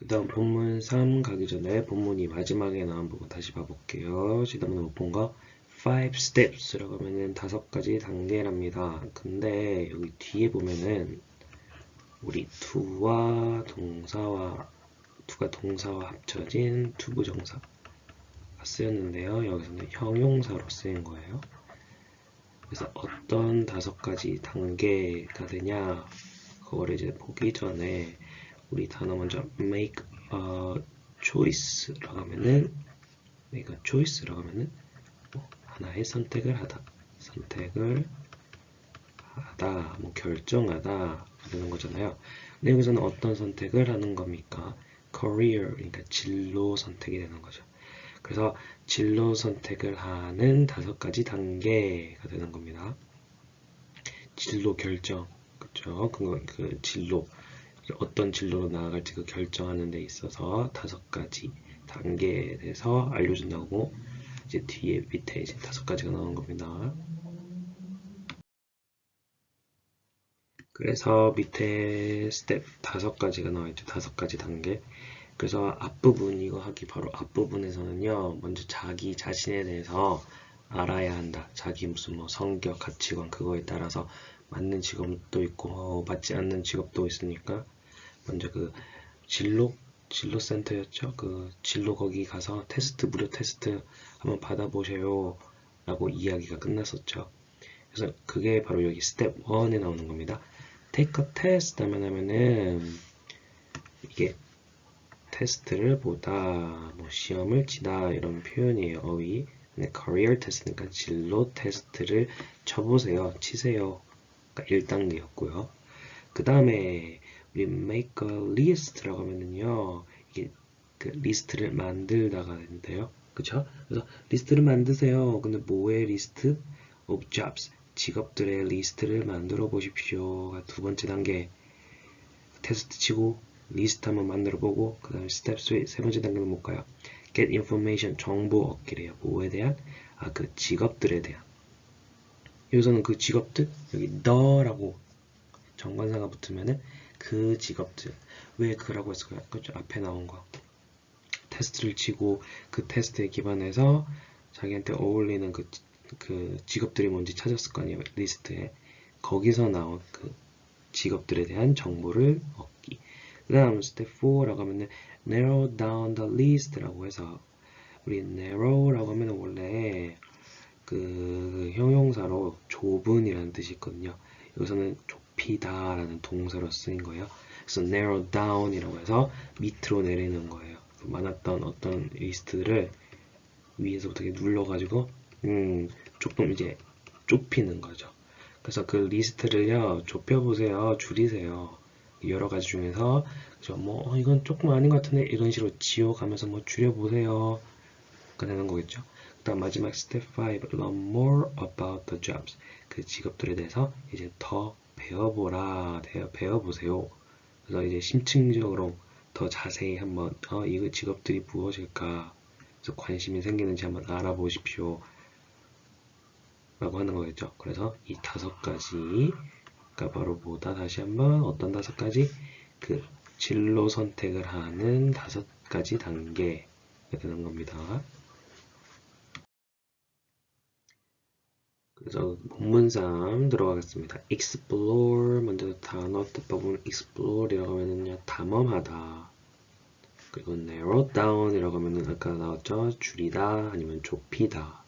그 다음 본문 3 가기 전에 본문이 마지막에 나온 부분 다시 봐볼게요. 지난번에 못 본 거 5 steps라고 하면은 5가지 단계랍니다. 근데 여기 뒤에 보면은 우리 to가 동사와 합쳐진 투부정사가 쓰였는데요. 여기서는 형용사로 쓰인 거예요. 그래서 어떤 5가지 단계가 되냐 그거를 이제 보기 전에 우리 단어 먼저 make a choice라고 하면은 하나의 선택을 하다, 뭐 결정하다 되는 거잖아요. 근데 여기서는 어떤 선택을 하는 겁니까? career, 그러니까 진로 선택이 되는 거죠. 그래서 진로 선택을 하는 5가지 단계가 되는 겁니다. 진로 결정, 그쵸? 그 진로, 어떤 진로로 나아갈지 그 결정하는 데 있어서 5가지 단계에 대해서 알려준다고 이제 뒤에 밑에 이제 5가지가 나오는 겁니다. 그래서 밑에 스텝 5가지가 나와있죠. 5가지 단계. 그래서 앞부분 이거 하기 바로 앞부분에서는요. 먼저 자기 자신에 대해서 알아야 한다. 자기 무슨 뭐 성격, 가치관 그거에 따라서 맞는 직업도 있고 맞지 않는 직업도 있으니까 먼저 그 진로 센터였죠. 그 진로 거기 가서 무료 테스트 한번 받아보세요. 라고 이야기가 끝났었죠. 그래서 그게 바로 여기 스텝 1에 나오는 겁니다. take a test 하면은 이게 테스트를 보다, 뭐 시험을 치다 이런 표현이에요. 어휘. 근데 career test니까 진로 테스트를 쳐보세요. 치세요. 그러니까 1단계였고요. 그 다음에 우리 make a list라고 하면은요. 이게 그 리스트를 만들다가 되는데요. 그쵸? 그래서 리스트를 만드세요. 근데 뭐의 리스트? of jobs. 직업들의 리스트를 만들어 보십시오가 2번째 단계. 테스트 치고 리스트 한번 만들어 보고 그 다음에 스텝 3 3번째 단계는 뭘까요? get information 정보 얻기래요. 뭐에 대한? 그 직업들에 대한. 여기서는 그 직업들 여기 the라고 정관사가 붙으면은 그 직업들 왜 그라고 했을까요? 그렇죠? 앞에 나온 거 테스트를 치고 그 테스트에 기반해서 자기한테 어울리는 그 직업들이 뭔지 찾았을 거 아니에요. 리스트에 거기서 나온 그 직업들에 대한 정보를 얻기. 그 다음 스텝 4라고 하면 narrow down the list라고 해서 우리 narrow라고 하면 원래 그 형용사로 좁은이라는 뜻이 있거든요. 여기서는 좁히다 라는 동사로 쓰인 거예요. 그래서 narrow down이라고 해서 밑으로 내리는 거예요. 많았던 어떤 리스트를 위에서부터 이렇게 눌러가지고 조금 이제 좁히는 거죠. 그래서 그 리스트를요 좁혀보세요, 줄이세요. 여러 가지 중에서 그죠? 뭐 이건 조금 아닌 것 같은데 이런 식으로 지워가면서 뭐 줄여보세요. 가 되는 거겠죠. 그다음 마지막 스텝 5 learn more about the jobs. 그 직업들에 대해서 이제 더 배워보세요. 그래서 이제 심층적으로 더 자세히 한번 이거 직업들이 무엇일까? 그래서 관심이 생기는지 한번 알아보십시오. 라고 하는 거겠죠. 그래서 이 5가지가 바로 뭐다? 다시 한번 어떤 5가지? 그 진로 선택을 하는 5가지 단계가 되는 겁니다. 그래서 본문 3 들어가겠습니다. explore 먼저 단어 뜻법은 explore이라고 하면은요 탐험하다. 그리고 narrow down이라고 하면은 아까 나왔죠 줄이다 아니면 좁히다.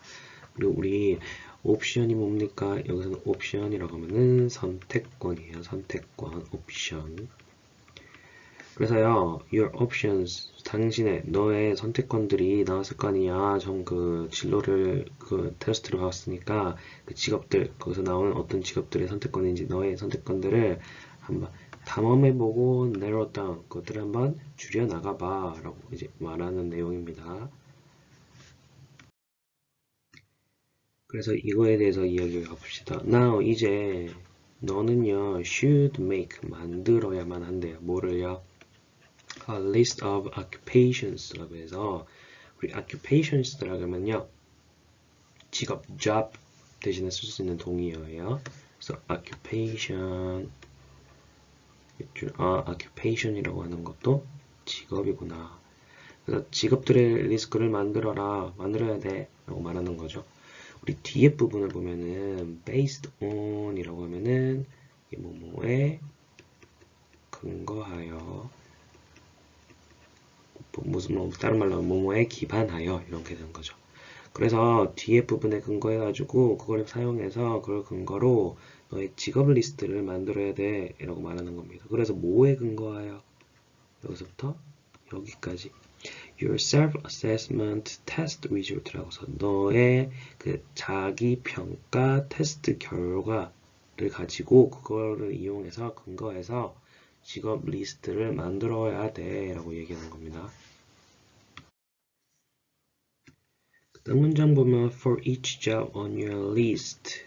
그리고 우리 옵션이 뭡니까? 여기서는 옵션이라고 하면은 선택권이에요. 선택권 옵션. 그래서요, your options, 너의 선택권들이 나왔을 거 아니야. 그 진로를 그 테스트로 봤으니까 그 직업들, 거기서 나오는 어떤 직업들의 선택권인지 너의 선택권들을 한번 탐험해보고 narrow down, 그것들을 한번 줄여나가봐 라고 이제 말하는 내용입니다. 그래서 이거에 대해서 이야기를 해봅시다. Now, 이제 너는요, should make, 만들어야만 한대요. 뭐를요? A list of occupations라고 해서 우리 occupations라고 하면요 직업 job 대신에 쓸 수 있는 동의어예요. 그래서 occupation이라고 하는 것도 직업이구나. 그래서 직업들의 리스트를 만들어야 돼 라고 말하는 거죠. 우리 뒤에 부분을 보면은 based on 이라고 하면은 이 뭐뭐에 근거하여 다른 말로 뭐뭐에 기반하여 이렇게 되는 거죠. 그래서 뒤에 부분에 근거해가지고 그걸 사용해서 그걸 근거로 너의 직업 리스트를 만들어야 돼 라고 말하는 겁니다. 그래서 뭐에 근거하여 여기서부터 여기까지 Your self-assessment test result라고 해서 너의 그 자기 평가 테스트 결과를 가지고 그거를 이용해서 근거해서 직업 리스트를 만들어야 돼 라고 얘기하는 겁니다. 다음 문장 보면 For each job on your list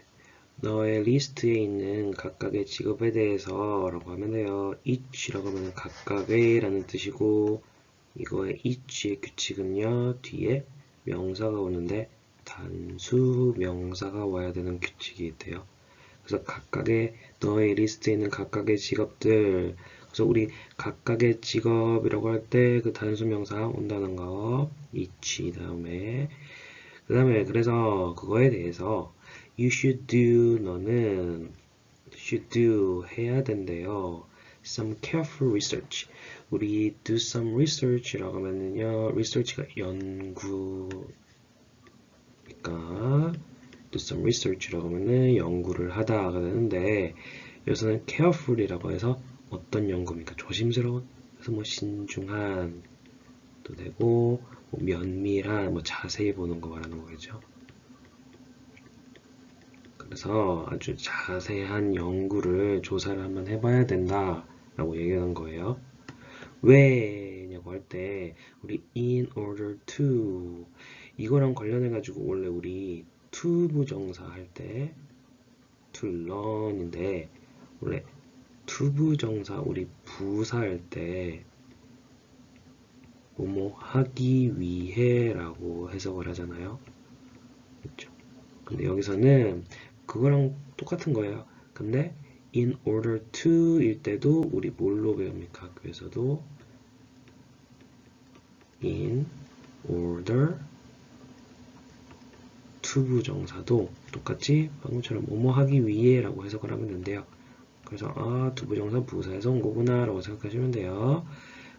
너의 리스트에 있는 각각의 직업에 대해서 라고 하면 돼요. each라고 하면 각각의 라는 뜻이고 이거의 each의 규칙은요. 뒤에 명사가 오는데 단수 명사가 와야 되는 규칙이 있대요. 그래서 각각의 너의 리스트에 있는 각각의 직업들 그래서 우리 각각의 직업이라고 할 때 그 단수 명사 온다는 거 each 다음에 그래서 그거에 대해서 you should do 너는 should do 해야 된대요. some careful research. 우리 do some research라고 하면은요. research가 연구니까 do some research라고 하면은 연구를 하다가 되는데 여기서는 careful이라고 해서 어떤 연구입니까? 조심스러운. 그래서 뭐 신중한 도 되고 뭐 면밀한 뭐 자세히 보는 거 말하는 거겠죠. 그래서 아주 자세한 연구를 조사를 한번 해봐야 된다 라고 얘기하는 거예요. 왜냐고 할 때 우리 in order to 이거랑 관련해 가지고 원래 우리 to 부정사 할 때 to learn인데 원래 to 부정사 우리 부사 할 때 뭐뭐 하기 위해 라고 해석을 하잖아요. 그렇죠? 근데 여기서는 그거랑 똑같은 거예요. 근데 in order to 일 때도 우리 뭘로 배웁니까? 학교에서도 in order to 부정사도 똑같이 방금처럼 뭐뭐 하기 위해 라고 해석을 하면 된대요. 그래서 to 부정사 부사에서 온 거구나 라고 생각하시면 돼요.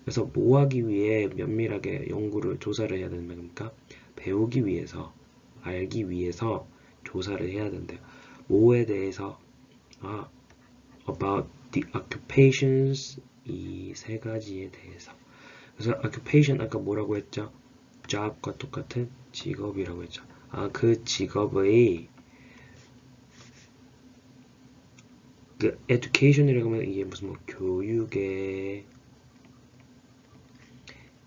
그래서 뭐 하기 위해 면밀하게 연구를 조사를 해야 되는 겁니까? 배우기 위해서 알기 위해서 조사를 해야 된대요. 뭐에 대해서 about the occupations 이 세 가지에 대해서 그래서 occupation 아까 뭐라고 했죠? job과 똑같은 직업이라고 했죠. 그 직업의 그 education이라고 하면 이게 무슨 뭐 교육의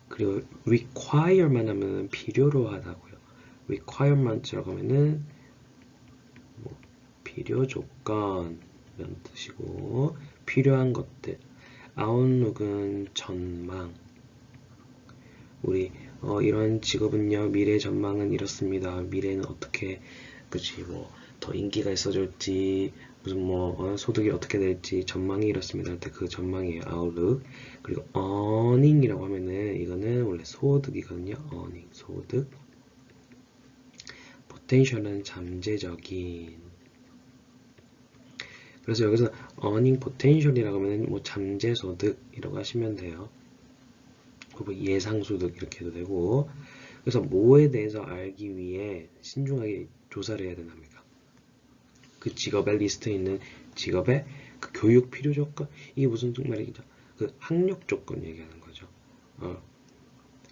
그리고 require만 하면 필요로 하다고요. requirement라고 하면은 뭐 필요 조건 이런 뜻이고 필요한 것들 outlook은 전망 우리 이런 직업은요 미래 전망은 이렇습니다. 미래는 어떻게 그치 뭐 더 인기가 있어질지 무슨 뭐 소득이 어떻게 될지 전망이 이렇습니다. 할 때 그 전망이에요. outlook 그리고 earning이라고 하면은 이거는 원래 소득이거든요. earning 소득 potential은 잠재적인 그래서 여기서 earning potential이라고 하면은 뭐 잠재소득이라고 하시면 돼요. 뭐 예상소득 이렇게 해도 되고 그래서 뭐에 대해서 알기 위해 신중하게 조사를 해야 된답니까? 그 직업의 리스트에 있는 직업의 그 교육 필요 조건 이게 무슨 말이죠? 그 학력 조건 얘기하는 거죠.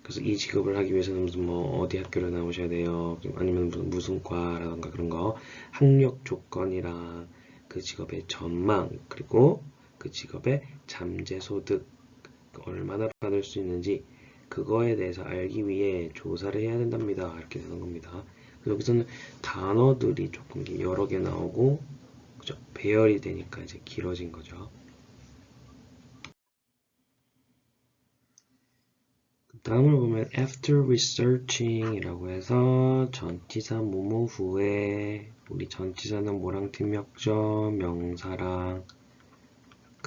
그래서 이 직업을 하기 위해서는 무슨 뭐 어디 학교를 나오셔야 돼요. 아니면 무슨 과라던가 그런 거 학력 조건이랑 그 직업의 전망 그리고 그 직업의 잠재소득 얼마나 받을 수 있는지 그거에 대해서 알기 위해 조사를 해야 된답니다. 이렇게 되는 겁니다. 여기서는 단어들이 조금 여러 개 나오고 그죠? 배열이 되니까 이제 길어진 거죠. 다음으로 보면 after researching 이라고 해서 전치사 뭐뭐 후에 우리 전치사는 뭐랑 팀역죠? 명사랑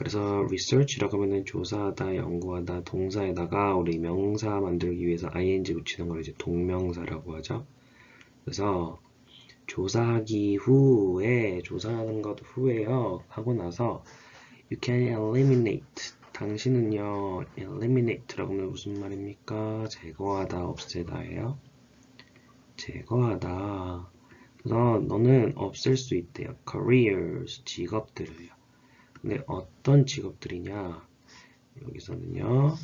그래서 research라고 하면은 조사하다, 연구하다, 동사에다가 우리 명사 만들기 위해서 ing 붙이는 걸 이제 동명사라고 하죠. 그래서 조사하기 후에, 조사하는 것 후에요. 하고 나서 you can eliminate. 당신은요, eliminate라고 하면 무슨 말입니까? 제거하다, 없애다예요. 제거하다. 그래서 너는 없앨 수 있대요. careers, 직업들을요. 근데 어떤 직업들이냐? 여기서는요,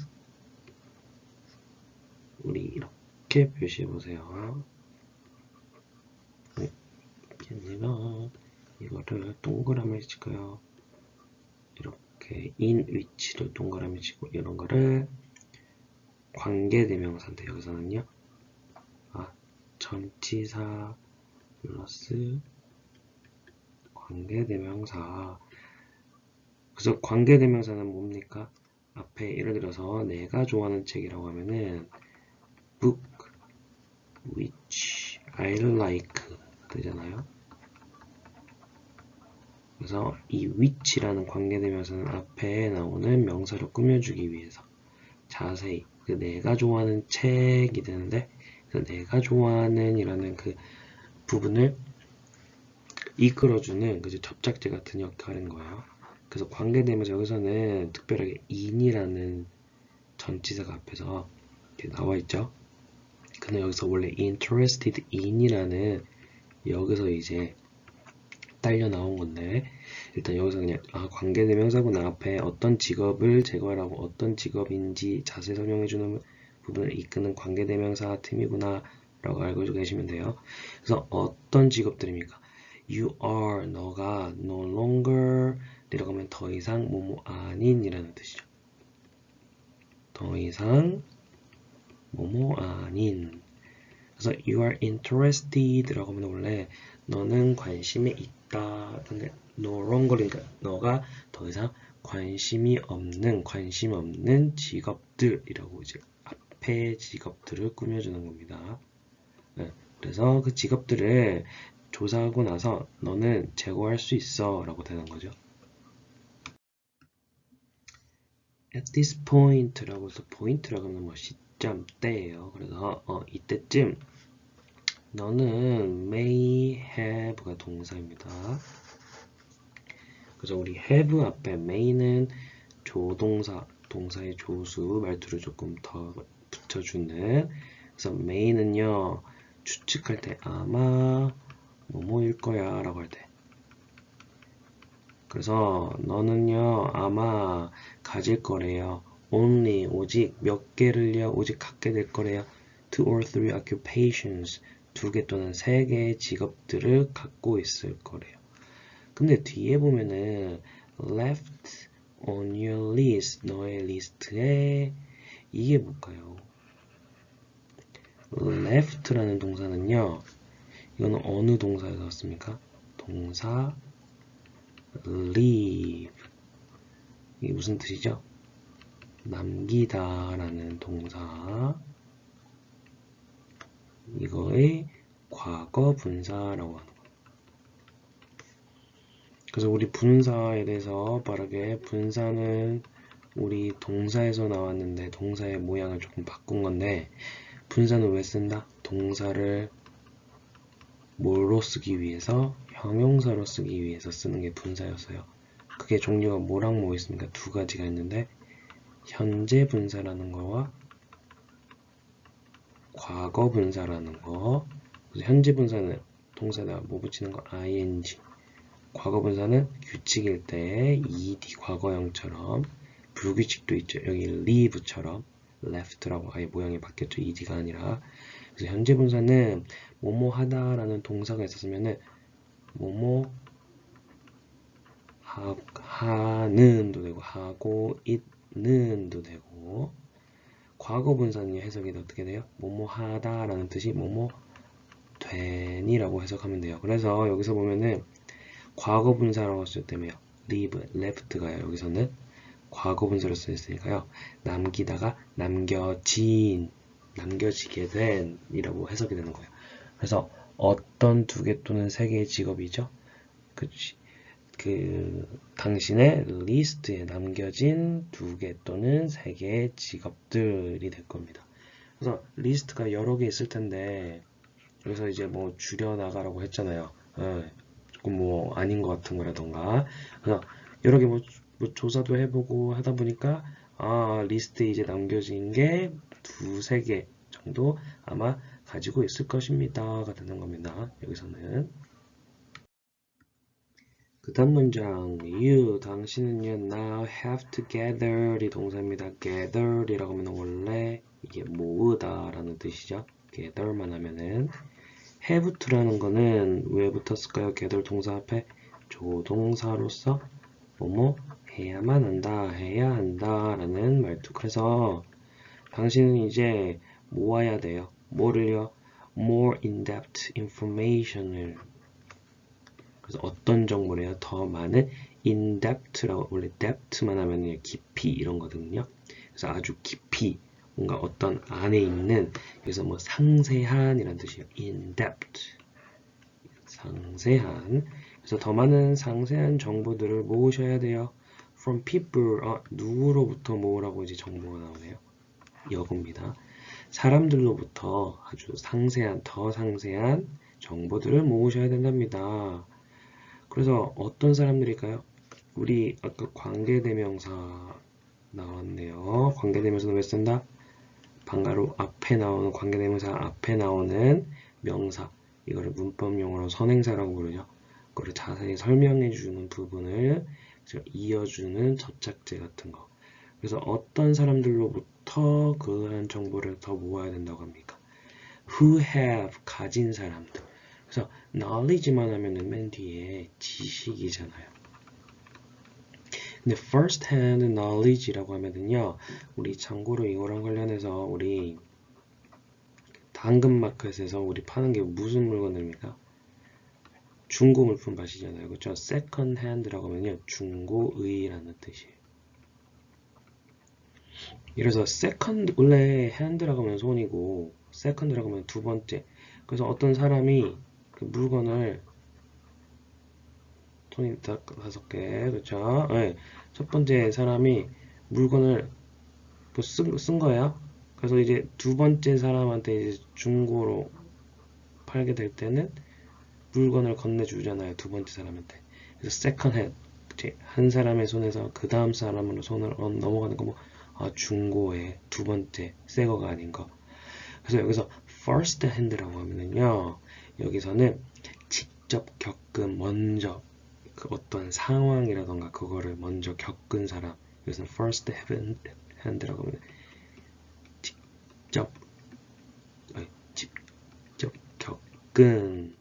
우리 이렇게 표시해 보세요. 이렇게 아니라 이거를 동그라미 치고요. 이렇게 in 위치를 동그라미 치고 이런 거를 관계대명사인데 여기서는요, 전치사 플러스 관계대명사. 그래서 관계대명사는 뭡니까? 앞에 예를 들어서 내가 좋아하는 책이라고 하면은 book which I like 되잖아요. 그래서 이 which라는 관계대명사는 앞에 나오는 명사를 꾸며주기 위해서 자세히 그 내가 좋아하는 책이 되는데, 그래서 내가 좋아하는 이라는 그 부분을 이끌어주는 그 접착제 같은 역할인 거예요. 그래서 관계되면서 여기서는 특별하게 in이라는 전치사가 앞에서 이렇게 나와 있죠. 근데 여기서 원래 interested in이라는 여기서 이제 딸려 나온 건데, 일단 여기서 그냥 관계대명사구나, 앞에 어떤 직업을 제거하라고 어떤 직업인지 자세히 설명해주는 부분을 이끄는 관계대명사 틈이구나 라고 알고 계시면 돼요. 그래서 어떤 직업들입니까? You are, 너가 no longer 이라고 하면 더 이상 뭐뭐 아닌 이라는 뜻이죠. 더 이상 뭐뭐 아닌. 그래서 you are interested 라고 하면 원래 너는 관심이 있다. 근데 no longer, 그러니까 너가 더 이상 관심 없는 직업들이라고 이제 앞에 직업들을 꾸며주는 겁니다. 네, 그래서 그 직업들을 조사하고 나서 너는 제거할 수 있어 라고 되는 거죠. at this point 라고 해서 point라고 하면 뭐 시점 때예요. 그래서 이때쯤 너는 may have가 동사입니다. 그래서 우리 have 앞에 may는 조동사, 동사의 조수, 말투를 조금 더 붙여주는. 그래서 may는요, 추측할 때 아마 뭐뭐일 거야 라고 할 때. 그래서 너는요, 아마 가질 거래요. only, 오직 몇 개를요, 오직 갖게 될 거래요. 2 or 3 occupations, 2개 또는 3개의 직업들을 갖고 있을 거래요. 근데 뒤에 보면은 left on your list, 너의 리스트에 이게 뭘까요? left라는 동사는요, 이거는 어느 동사에서 왔습니까? 동사 leave. 이게 무슨 뜻이죠? 남기다 라는 동사, 이거의 과거 분사라고 하는 거예요. 그래서 우리 분사에 대해서 빠르게, 분사는 우리 동사에서 나왔는데 동사의 모양을 조금 바꾼 건데, 분사는 왜 쓴다? 동사를 뭘로 쓰기 위해서? 형용사로 쓰기 위해서 쓰는 게 분사였어요. 그게 종류가 뭐랑 뭐 있습니까? 두 가지가 있는데, 현재 분사라는 거와 과거 분사라는 거. 그래서 현재 분사는 동사에다가 뭐 붙이는 거? ing. 과거 분사는 규칙일 때 ed 과거형처럼, 불규칙도 있죠. 여기 leave처럼 left라고 아예 모양이 바뀌었죠. ed가 아니라. 그래서 현재 분사는 뭐뭐 하다라는 동사가 있었으면은 뭐뭐 하는도 되고 하고 있는도 되고, 과거 분사는 해석이 어떻게 돼요? 뭐뭐 하다라는 뜻이 뭐뭐 되니라고 해석하면 돼요. 그래서 여기서 보면은 과거 분사라고 했을 때면요, leave, left가요. 여기서는 과거 분사로 쓰였으니까요, 남기다가 남겨지게 된 이라고 해석이 되는 거예요. 그래서 어떤 2개 또는 3개의 직업이죠? 그치. 당신의 리스트에 남겨진 2개 또는 3개의 직업들이 될 겁니다. 그래서 리스트가 여러 개 있을 텐데 여기서 이제 뭐 줄여나가라고 했잖아요. 조금 뭐 아닌 것 같은 거라던가. 그래서 여러 개 뭐 조사도 해보고 하다 보니까 리스트에 이제 남겨진 게 2~3개 정도 아마 가지고 있을 것입니다가 되는 겁니다. 여기서는. 그 다음 문장 you 당신은요 now have to gather이 동사입니다. gather이라고 하면 원래 이게 모으다 라는 뜻이죠. gather만 하면은 have to라는 거는 왜 붙었을까요? gather 동사 앞에 조동사로서 뭐뭐 해야만 한다, 해야 한다 라는 말투. 그래서 당신은 이제 모아야 돼요. 뭐를요? more in-depth information을. 그래서 어떤 정보래요? 더 많은 in-depth라고, 원래 depth만 하면 깊이 이런 거거든요. 그래서 아주 깊이 뭔가 어떤 안에 있는, 그래서 뭐 상세한 이란 뜻이에요. in-depth. 상세한. 그래서 더 많은 상세한 정보들을 모으셔야 돼요. from people, 누구로부터 모으라고 이제 정보가 나오네요. 여겁니다. 사람들로부터 아주 상세한, 더 상세한 정보들을 모으셔야 된답니다. 그래서 어떤 사람들일까요? 우리 아까 관계대명사 나왔네요. 관계대명사는 왜 쓴다? 방가로 앞에 나오는 관계대명사 앞에 나오는 명사, 이거를 문법용어로 선행사라고 부르죠. 그거를 자세히 설명해 주는 부분을 이어주는 접착제 같은 거. 그래서 어떤 사람들로부터 그러한 정보를 더 모아야 된다고 합니까? Who have 가진 사람들. 그래서 knowledge만 하면은 맨 뒤에 지식이잖아요. 근데 first hand knowledge라고 하면은요, 우리 참고로 이거랑 관련해서 우리 당근마켓에서 우리 파는 게 무슨 물건입니까? 중고 물품 파시잖아요. 그렇죠? second hand라고 하면요, 중고의라는 뜻이에요. 이래서 second, 원래 hand라고 하면 손이고 second라고 하면 두 번째. 그래서 어떤 사람이 그 물건을 손이 5개, 그렇죠? 네. 첫 번째 사람이 물건을 쓴 거예요. 그래서 이제 두 번째 사람한테 이제 중고로 팔게 될 때는 물건을 건네주잖아요. 두 번째 사람한테. 그래서 second hand, 한 사람의 손에서 그 다음 사람으로 손을 넘어가는 거 뭐, 중고의 두 번째, 새 거가 아닌 거. 그래서 여기서 first hand라고 하면은요, 여기서는 직접 겪은, 먼저 그 어떤 상황이라던가 그거를 먼저 겪은 사람. 여기서 first hand라고 하면 직접 겪은.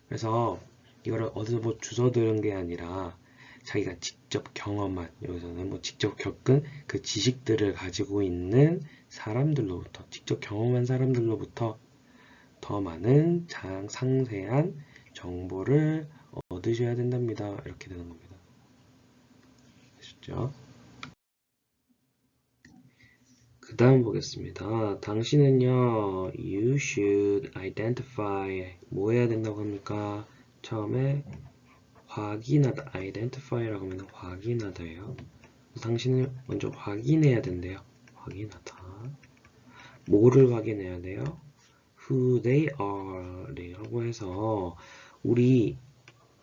그래서 이거를 어디서 뭐 주워 들은 게 아니라 자기가 직접 경험한, 여기서는 뭐 직접 겪은 그 지식들을 가지고 있는 사람들로부터, 직접 경험한 사람들로부터 더 많은 상세한 정보를 얻으셔야 된답니다. 이렇게 되는 겁니다. 아셨죠? 그 다음 보겠습니다. 당신은요, you should identify, 뭐 해야 된다고 합니까? 처음에 확인하다, identify라고 하면 확인하다예요. 당신은 먼저 확인해야 된대요. 확인하다. 뭐를 확인해야 돼요? Who they are 라고 해서 우리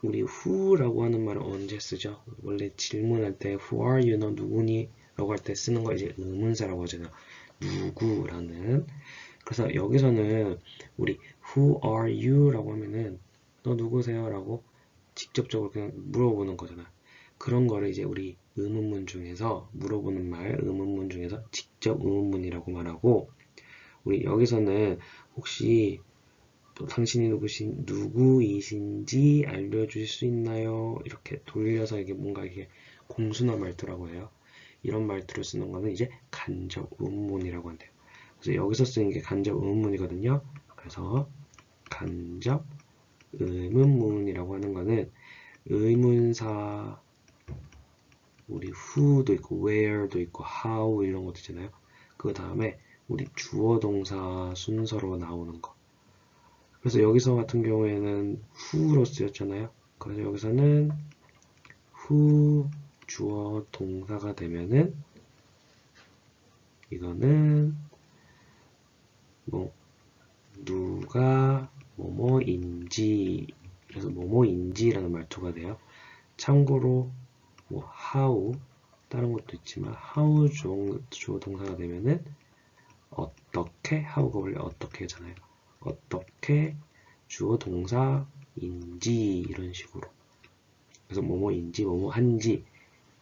who라고 하는 말을 언제 쓰죠? 원래 질문할 때 who are you? 너 누구니? 라고 할 때 쓰는 거 이제 의문사라고 하잖아요. 누구라는. 그래서 여기서는 우리 who are you? 라고 하면은 너 누구세요? 라고 직접적으로 그냥 물어보는 거잖아. 그런 거를 이제 우리 의문문 중에서 물어보는 말, 의문문 중에서 직접 의문문이라고 말하고, 우리 여기서는 혹시 또 당신이 누구이신지 알려주실 수 있나요? 이렇게 돌려서 이게 뭔가 이게 공수나 말투라고 해요. 이런 말투를 쓰는 거는 이제 간접 의문문이라고 한대요. 그래서 여기서 쓰는 게 간접 의문문이거든요. 그래서 간접 의문문이라고 하는 거는 의문사, 우리 who도 있고 where도 있고 how 이런 것도 있잖아요. 그 다음에 우리 주어 동사 순서로 나오는 거. 그래서 여기서 같은 경우에는 who로 쓰였잖아요. 그래서 여기서는 후 주어 동사가 되면은 이거는 뭐 누가 뭐뭐인지, 그래서 뭐뭐인지라는 말투가 돼요. 참고로 뭐 how 다른 것도 있지만 how 주어 동사가 되면은 어떻게 how가 원래 어떻게잖아요. 어떻게 주어 동사인지 이런 식으로. 그래서 뭐뭐인지 뭐뭐한지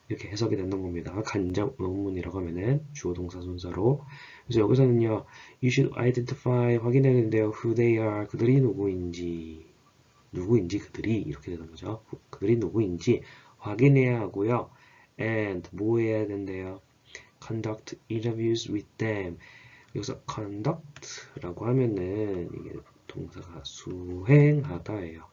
이렇게 해석이 되는 겁니다. 간접 의문문이라고 하면은 주어 동사 순서로. 그래서 여기서는요, you should identify 확인해야 되는데요. who they are 그들이 누구인지 그들이 이렇게 되는 거죠. 그들이 누구인지 확인해야 하고요. and 뭐 해야 된대요? conduct interviews with them. 여기서 conduct라고 하면은 이게 동사가 수행하다예요.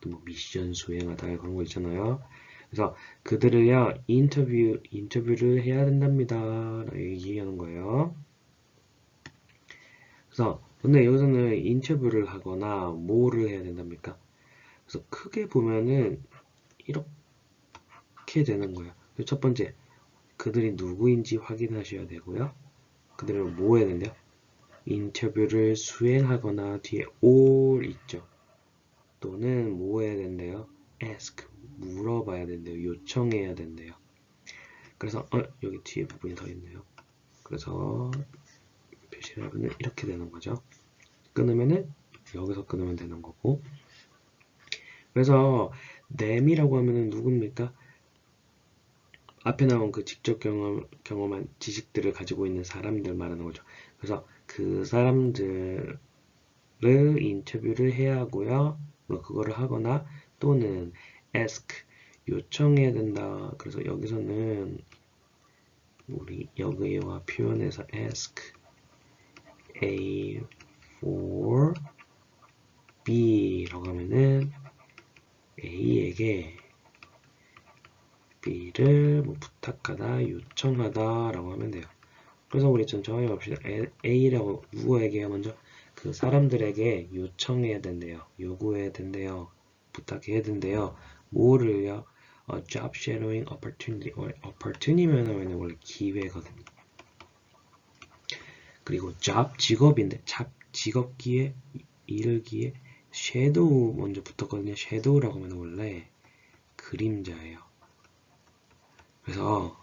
또 뭐 미션 수행하다 그런 거 있잖아요. 그래서 그들을요 인터뷰를 해야 된답니다. 라고 얘기하는 거예요. 그래서 근데 여기서는 인터뷰를 하거나 뭐를 해야 된답니까? 그래서 크게 보면은 이렇게 되는 거예요. 첫 번째 그들이 누구인지 확인하셔야 되고요. 그들을 뭐 해야 된대요? 인터뷰를 수행하거나 뒤에 or 있죠. 또는 뭐 해야 된대요? ask 물어봐야 된대요. 요청해야 된대요. 그래서 여기 뒤에 부분이 더 있네요. 그래서 표시를 하면 이렇게 되는 거죠. 끊으면은 여기서 끊으면 되는 거고. 그래서 them이라고 하면은 누굽니까? 앞에 나온 그 직접 경험한 지식들을 가지고 있는 사람들 말하는 거죠. 그래서 그 사람들을 인터뷰를 해야 하고요. 뭐 그거를 하거나 또는 ask 요청해야 된다. 그래서 여기서는 우리 여기와 표현에서 ask A for B라고 하면은 A에게 B를 뭐 부탁하다, 요청하다 라고 하면 돼요. 그래서 우리 좀 정확히 봅시다. A라고 누구에게요? 먼저 그 사람들에게 요청해야 된대요. 요구해야 된대요. 부탁해야 된대요. 뭐를요? job shadowing opportunity. opportunity면 원래 기회거든요. 그리고 job 직업인데 직업기에 이르기에 shadow 먼저 붙었거든요. shadow라고 하면 원래 그림자예요. 그래서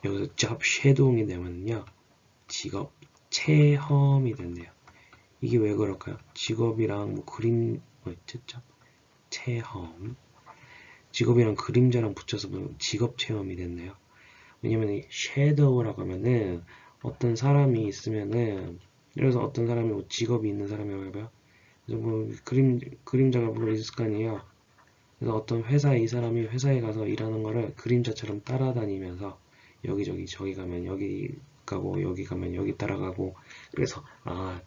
여기서 job shadowing이 되면요 직업 체험이 된대요. 이게 왜 그럴까요? 직업이랑 뭐 그림 있죠? 체험 직업이랑 그림자랑 붙여서 보면 직업 체험이 됐네요. 왜냐면 이 shadow라고 하면은 어떤 사람이 있으면은 예를 들어서 어떤 사람이 뭐 직업이 있는 사람이라고 해봐요. 그래서 뭐 그림자가 물론 있을 거 아니에요. 그래서 어떤 회사에 이 사람이 회사에 가서 일하는 거를 그림자처럼 따라다니면서 여기저기 저기 가면 여기 가고 여기 가면 여기 따라가고 그래서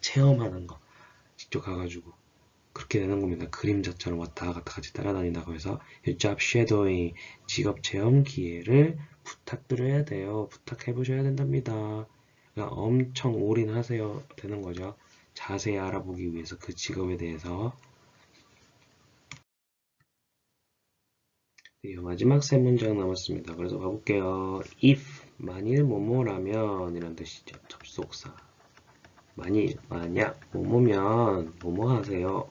체험하는 거 직접 가가지고 그렇게 되는 겁니다. 그림자처럼 왔다 갔다 같이 따라다닌다고 해서 job shadowing 직업 체험 기회를 부탁드려야 돼요. 부탁해 보셔야 된답니다. 그러니까 엄청 올인하세요 되는 거죠. 자세히 알아보기 위해서 그 직업에 대해서. 네, 마지막 세 문장 남았습니다. 그래서 가볼게요. if 만일 뭐뭐라면 이런 뜻이죠. 접속사. 만약 뭐뭐면 뭐뭐 하세요.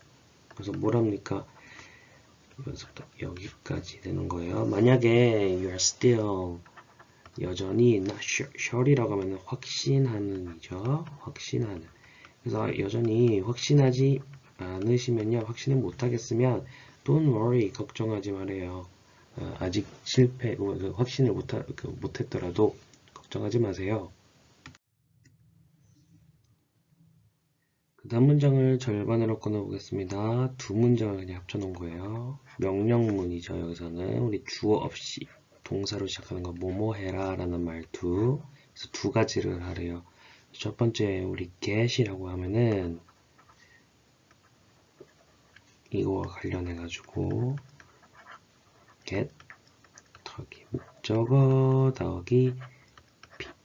그래서 뭐랍니까? 여기서부터 여기까지 되는 거예요. 만약에 you are still 여전히 not sure이라고 하면 확신하는이죠. 확신하는. 그래서 여전히 확신하지 않으시면요. 확신을 못하겠으면 don't worry 걱정하지 말아요. 아직 확신을 못했더라도 걱정하지 마세요. 그 다음 문장을 절반으로 끊어보겠습니다. 두 문장을 그냥 합쳐놓은 거예요. 명령문이죠. 여기서는 우리 주어 없이 동사로 시작하는 거 뭐뭐 해라 라는 말투. 그래서 두 가지를 하래요. 첫 번째 우리 get이라고 하면은 이거와 관련해 가지고 get 더하기 목적어 더하기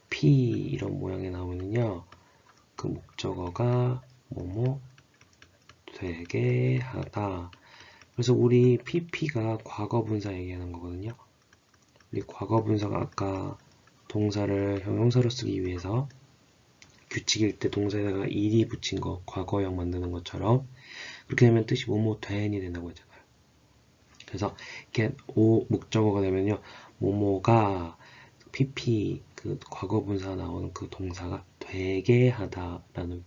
pp 이런 모양이 나오면요. 그 목적어가 뭐뭐 되게 하다 그래서 우리 PP가 과거 분사 얘기하는 거거든요. 우리 과거 분사가 아까 동사를 형용사로 쓰기 위해서 규칙일 때 동사에다가 ed 붙인 거 과거형 만드는 것처럼 그렇게 되면 뜻이 뭐뭐 된이 된다고 했잖아요. 그래서 get o 목적어가 되면요. 뭐뭐가 pp 그 과거 분사 나오는 그 동사가 되게 하다라는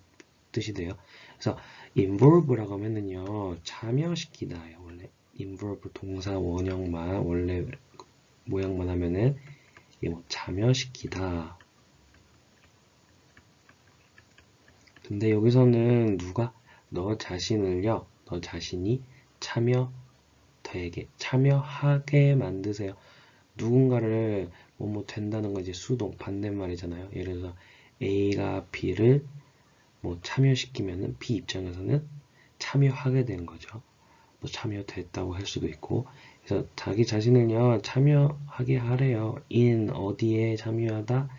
뜻이 돼요. 그래서 involve라고 하면은요. 참여시키다예요. 원래 involve 동사 원형만 원래 모양만 하면은 이게 뭐 참여시키다. 근데 여기서는 누가 너 자신을요. 너 자신이 참여하게 만드세요. 누군가를 뭐뭐 된다는 거 이제 수동 반대말이잖아요. 예를 들어서 A가 B를 뭐 참여시키면은 B 입장에서는 참여하게 되는 거죠. 뭐 참여됐다고 할 수도 있고. 그래서 자기 자신을요 참여하게 하래요. in 어디에 참여하다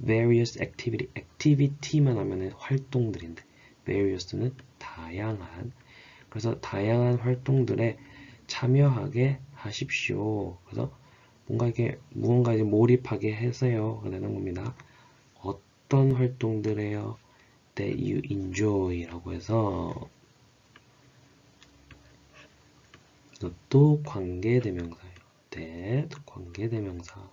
various activity만 하면은 활동들인데 various는 다양한. 그래서 다양한 활동들에 참여하게 하십시오. 그래서 무언가 이제 몰입하게 해서요. 되는 겁니다. 어떤 활동들에요? that you enjoy라고 해서 이것도 관계대명사예요. that 관계대명사.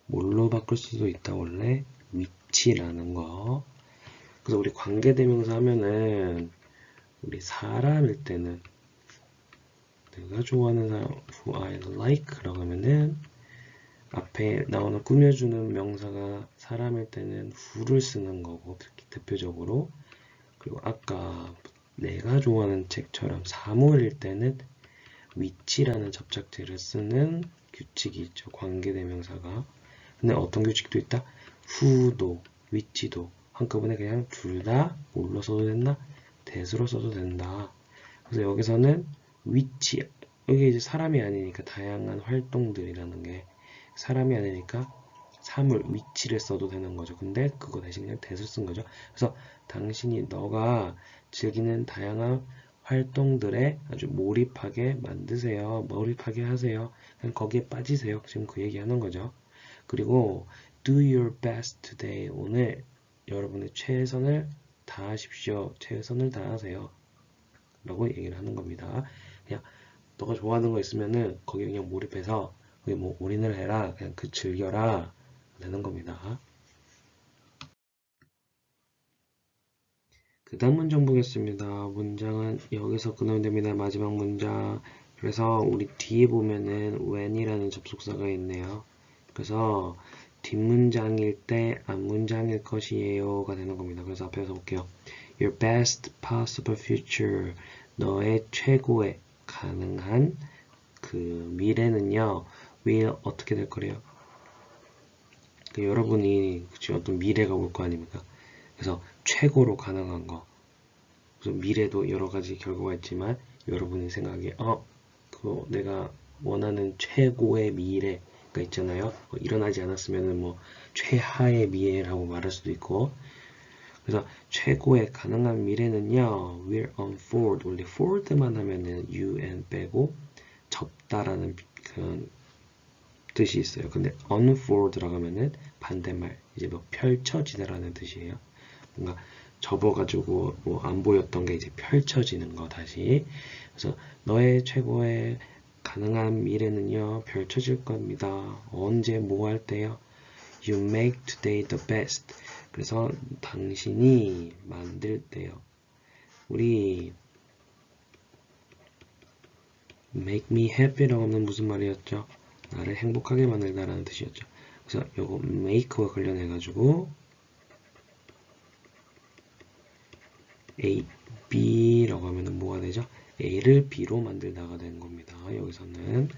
뭘로 바꿀 수도 있다 원래 위치라는 거. 그래서 우리 관계대명사 하면은 우리 사람일 때는 내가 좋아하는 사람 who I like라고 하면은 앞에 나오는 꾸며주는 명사가 사람일 때는 who를 쓰는 거고 대표적으로. 그리고 아까 내가 좋아하는 책처럼 사물일 때는 위치라는 접착제를 쓰는 규칙이 있죠. 관계대명사가. 근데 어떤 규칙도 있다? who도 위치도 한꺼번에 그냥 둘 다 뭘로 써도 된다? that으로 써도 된다. 그래서 여기서는 위치, 여기 이제 사람이 아니니까 다양한 활동들이라는 게 사람이 아니니까 사물, 위치를 써도 되는 거죠. 근데 그거 대신 그냥 that을 쓴 거죠. 그래서 당신이 너가 즐기는 다양한 활동들에 아주 몰입하게 만드세요. 몰입하게 하세요. 그냥 거기에 빠지세요. 지금 그 얘기하는 거죠. 그리고 do your best today. 오늘 여러분의 최선을 다하십시오. 최선을 다하세요. 라고 얘기를 하는 겁니다. 그냥 너가 좋아하는 거 있으면은 거기 그냥 몰입해서 거기 뭐 올인을 해라. 그냥 그 즐겨라. 되는 겁니다. 그 다음 문장 보겠습니다. 문장은 여기서 끝나면 됩니다. 마지막 문장. 그래서 우리 뒤에 보면은 when이라는 접속사가 있네요. 그래서 뒷문장일 때 앞문장일 것이에요가 되는 겁니다. 그래서 앞에서 볼게요. Your best possible future. 너의 최고의 가능한 그 미래는요. will 어떻게 될 거래요? 그 여러분이 그치, 어떤 미래가 올 거 아닙니까? 그래서 최고로 가능한 거. 그래서 미래도 여러 가지 결과가 있지만 여러분이 생각에 그 내가 원하는 최고의 미래가 있잖아요. 일어나지 않았으면은 뭐 최하의 미래라고 말할 수도 있고. 그래서 최고의 가능한 미래는요. will unfold. 원래 fold만 하면은 un 빼고 접다라는 그런 뜻이 있어요. 근데 unfold라고 하면은 반대말 이제 뭐 펼쳐지다라는 뜻이에요. 뭔가 접어가지고 뭐 안 보였던 게 이제 펼쳐지는 거 다시. 그래서 너의 최고의 가능한 미래는요 펼쳐질 겁니다. 언제 뭐 할 때요? You make today the best. 그래서 당신이 만들 때요. 우리 make me happy라고 하면 무슨 말이었죠? 나를 행복하게 만들다라는 뜻이었죠. 그래서 요거 make와 관련해가지고 A, B라고 하면 뭐가 되죠? A를 B로 만들다가 되는 겁니다. 여기서는.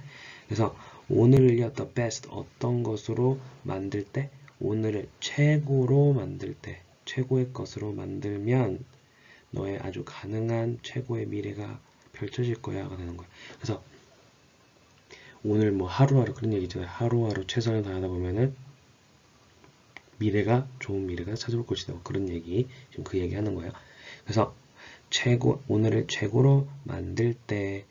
그래서 오늘을요, the best 어떤 것으로 만들 때, 오늘을 최고로 만들 때, 최고의 것으로 만들면 너의 아주 가능한 최고의 미래가 펼쳐질 거야가 되는 거예요. 그래서 오늘 뭐 하루하루 그런 얘기 있잖아요. 하루하루 최선을 다하다 보면은 미래가 좋은 미래가 찾아올 것이다. 그런 얘기 지금 그 얘기 하는 거예요. 그래서 오늘을 최고로 만들 때.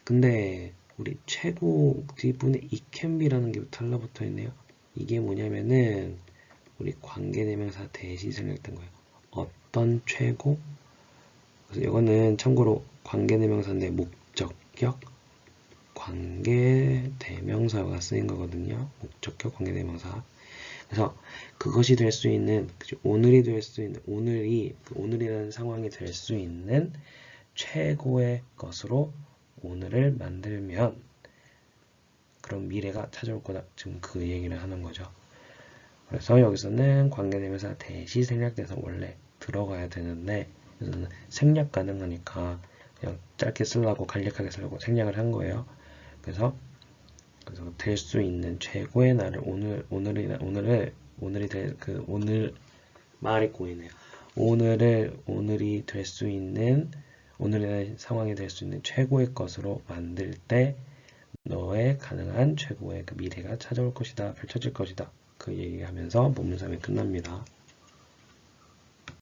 근데 우리 최고 뒷부분에 it can be라는 게 달라붙어 있네요. 이게 뭐냐면은 우리 관계대명사 대시 생략된 거예요. 어떤 최고? 그래서 이거는 참고로 관계대명사인데 목적격 관계대명사가 쓰인 거거든요. 목적격 관계대명사. 그래서 그것이 될 수 있는, 오늘이 될 수 있는, 오늘이라는 상황이 될 수 있는 최고의 것으로 오늘을 만들면 그런 미래가 찾아올 거다. 지금 그 얘기를 하는 거죠. 그래서 여기서는 관계대명사 대시 생략돼서 원래 들어가야 되는데 여기서는 생략 가능하니까 그냥 짧게 쓰려고 간략하게 쓰려고 생략을 한 거예요. 그래서 될 수 있는 최고의 날을 오늘이 될 오늘 말이 꼬이네요. 오늘이 될 수 있는 오늘의 상황이 될 수 있는 최고의 것으로 만들 때 너의 가능한 최고의 그 미래가 찾아올 것이다, 펼쳐질 것이다. 그 얘기하면서 본문 3이 끝납니다.